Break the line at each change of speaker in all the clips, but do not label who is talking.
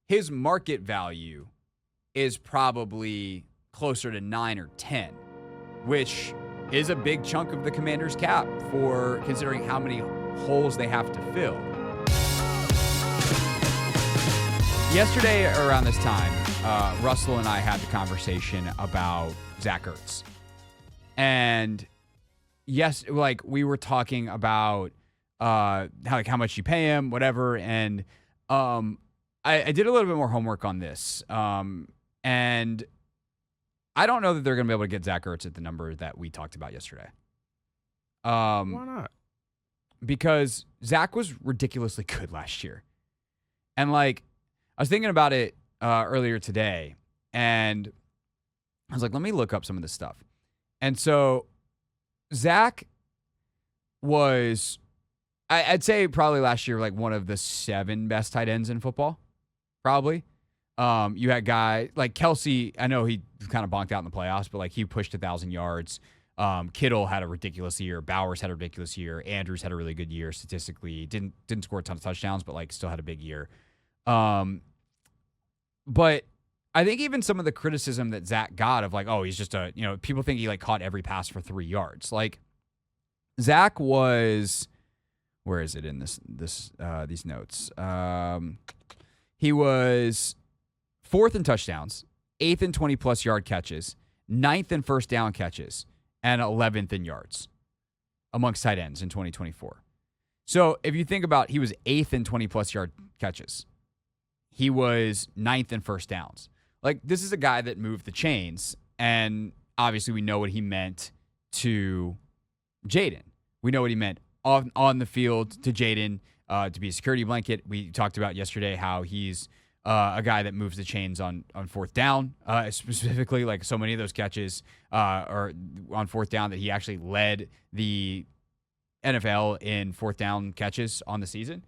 his market value is probably closer to 9 or 10, which is a big chunk of the Commanders' cap for considering how many holes they have to fill. Yesterday around this time, Russell and I had the conversation about Zach Ertz. And yes, like we were talking about how much you pay him, whatever. And I did a little bit more homework on this. And I don't know that they're going to be able to get Zach Ertz at the number that we talked about yesterday.
Why not?
Because Zach was ridiculously good last year. And like, I was thinking about it earlier today, and I was like, let me look up some of this stuff. And so Zach was, I'd say probably last year, like one of the 7 best tight ends in football, probably. You had guy like Kelsey. I know he kind of bonked out in the playoffs, but like he pushed 1,000 yards. Kittle had a ridiculous year. Bowers had a ridiculous year. Andrews had a really good year statistically. Didn't score a ton of touchdowns, but like still had a big year. But I think even some of the criticism that Zach got of like, oh, he's just people think he like caught every pass for 3 yards. Like Zach was, where is it in these notes? He was 4th in touchdowns, 8th in 20-plus yard catches, 9th in first down catches, and 11th in yards amongst tight ends in 2024. So if you think about, he was 8th in 20-plus yard catches. He was 9th in first downs. Like, this is a guy that moved the chains, and obviously we know what he meant to Jaden. We know what he meant on the field to Jaden, to be a security blanket. We talked about yesterday how he's a guy that moves the chains on 4th down, specifically. Like, so many of those catches are on 4th down that he actually led the NFL in 4th down catches on the season.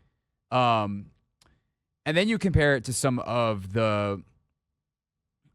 And then you compare it to some of the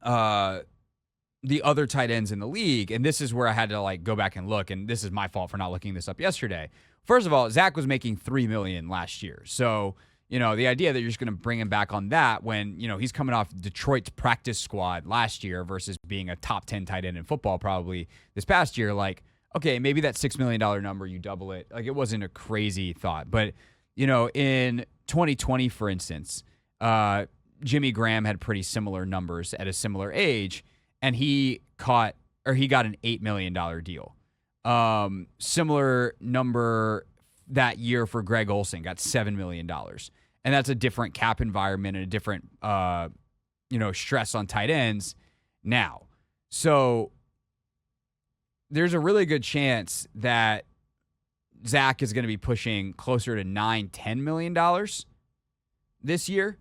other tight ends in the league, and this is where I had to like go back and look, and this is my fault for not looking this up yesterday. First of all, Zach was making $3 million last year, so the idea that you're just going to bring him back on that when he's coming off Detroit's practice squad last year versus being a top 10 tight end in football probably this past year, like, okay, maybe that $6 million number, you double it. Like, it wasn't a crazy thought, but in 2020, for instance, Jimmy Graham had pretty similar numbers at a similar age, and he got an $8 million deal. Similar number that year for Greg Olsen, got $7 million. And that's a different cap environment and a different, stress on tight ends now. So there's a really good chance that Zach is going to be pushing closer to $9-10 million this year,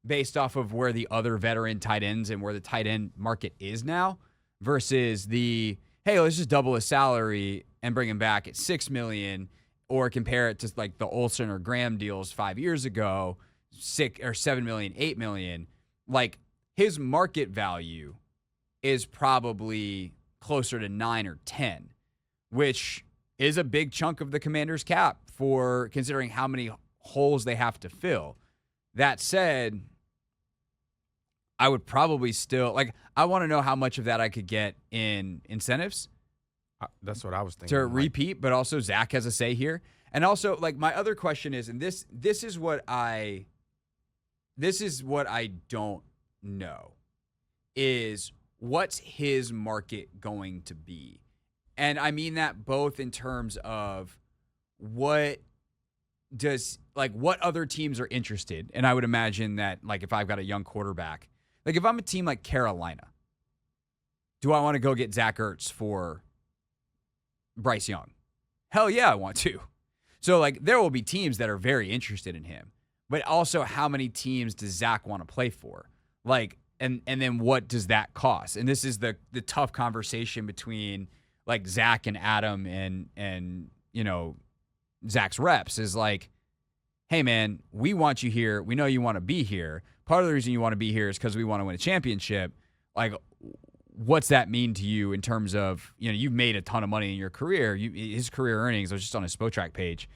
based off of where the other veteran tight ends and where the tight end market is now, versus the, hey, let's just double his salary and bring him back at $6 million, or compare it to like the Olsen or Graham deals 5 years ago, $7 million, $8 million. Like, his market value is probably closer to 9 or 10, which is a big chunk of the Commanders' cap for considering how many holes they have to fill. That said, I would probably still, like, I want to know how much of that I could get in incentives.
That's what I was thinking.
To repeat, but also Zach has a say here. And also, like, my other question is, and this is what I don't know, is what's his market going to be? And I mean that both in terms of what other teams are interested. And I would imagine that, like, if I've got a young quarterback, like if I'm a team like Carolina, do I want to go get Zach Ertz for Bryce Young? Hell yeah, I want to. So, like, there will be teams that are very interested in him. But also, how many teams does Zach want to play for? Like, and then what does that cost? And this is the tough conversation between, like, Zach and Adam and Zach's reps is like, hey, man, we want you here. We know you want to be here. Part of the reason you want to be here is because we want to win a championship. Like, what's that mean to you in terms of, you've made a ton of money in your career. His career earnings, I was just on his Spotrac page.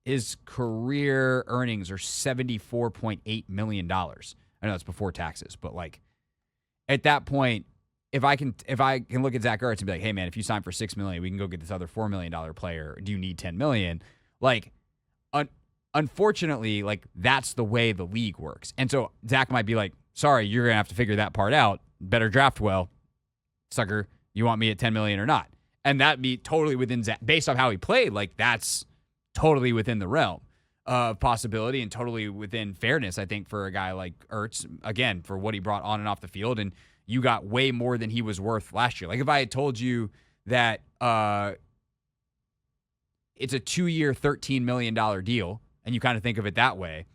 his career earnings are $74.8 million. I know that's before taxes, but like at that point, if I can look at Zach Ertz and be like, hey man, if you sign for $6 million, we can go get this other $4 million player. Do you need $10 million? Like, unfortunately, like that's the way the league works. And so Zach might be like, sorry, you're gonna have to figure that part out. Better draft well, sucker. You want me at $10 million or not? And that'd be totally within Zach, based off how he played. Like that's totally within the realm of possibility and totally within fairness, I think, for a guy like Ertz, again, for what he brought on and off the field. And you got way more than he was worth last year. Like if I had told you that it's a 2-year, $13 million deal, and you kind of think of it that way,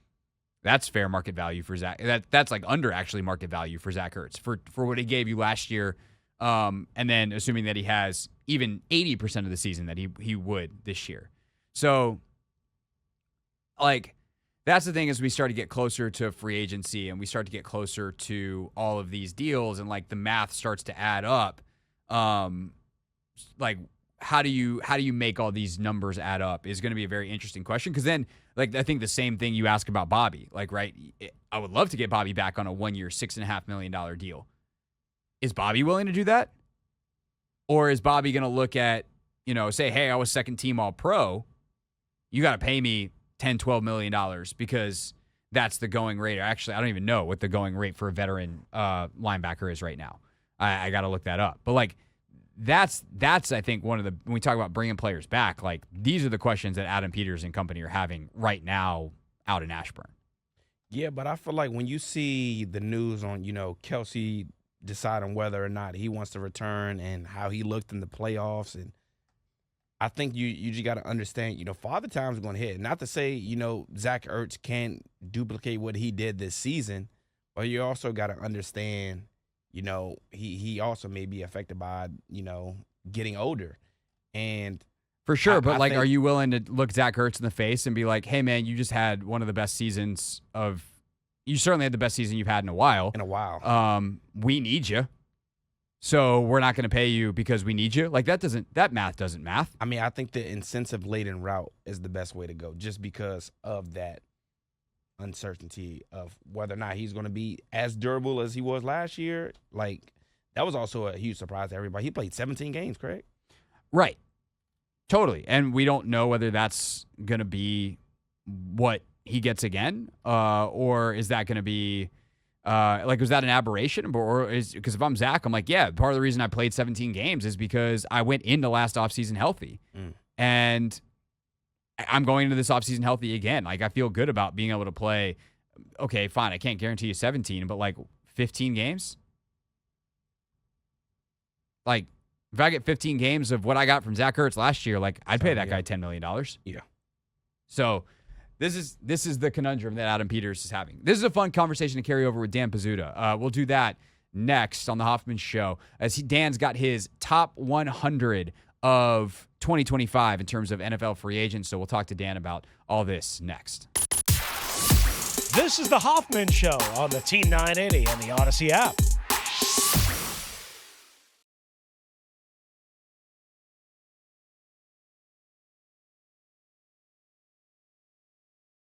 that's fair market value for Zach. That's like under actually market value for Zach Ertz for what he gave you last year. And then assuming that he has even 80% of the season that he would this year. So like that's the thing as we start to get closer to free agency and we start to get closer to all of these deals and like the math starts to add up. Like how do you make all these numbers add up is going to be a very interesting question. Cause then like, I think the same thing you ask about Bobby, like, right. I would love to get Bobby back on a 1-year, $6.5 million deal. Is Bobby willing to do that? Or is Bobby going to look at, say, hey, I was second team all pro. You got to pay me $10, $12 million because that's the going rate. Actually, I don't even know what the going rate for a veteran linebacker is right now. I got to look that up. But like, that's I think one of the, when we talk about bringing players back, like these are the questions that Adam Peters and company are having right now out in Ashburn.
Yeah, but I feel like when you see the news on, Kelsey deciding whether or not he wants to return and how he looked in the playoffs, and I think you just got to understand, Father Time's going to hit. Not to say, Zach Ertz can't duplicate what he did this season, but you also got to understand, he also may be affected by, getting older. And
for sure, but like, are you willing to look Zach Ertz in the face and be like, hey man, you just had one of the best seasons you certainly had the best season you've had in a while. We need you. So we're not going to pay you because we need you. Like that math doesn't math.
I mean, I think the incentive-laden route is the best way to go just because of that uncertainty of whether or not he's going to be as durable as he was last year. Like, that was also a huge surprise to everybody. He played 17 games, Craig.
Right. Totally. And we don't know whether that's going to be what he gets again, or is that going to be was that an aberration? Or is, because if I'm Zach, I'm like, yeah, part of the reason I played 17 games is because I went into last offseason healthy. And I'm going into this offseason healthy again. Like, I feel good about being able to play. Okay, fine. I can't guarantee you 17, but like 15 games. Like, if I get 15 games of what I got from Zach Ertz last year, like I'd pay that guy $10 million.
Yeah.
So this is the conundrum that Adam Peters is having. This is a fun conversation to carry over with Dan Pizzuta. We'll do that next on the Hoffman Show, as Dan's got his top 100 of 2025 in terms of NFL free agents. So we'll talk to Dan about all this next.
This is the Hoffman Show on the Team 980 and the Odyssey app.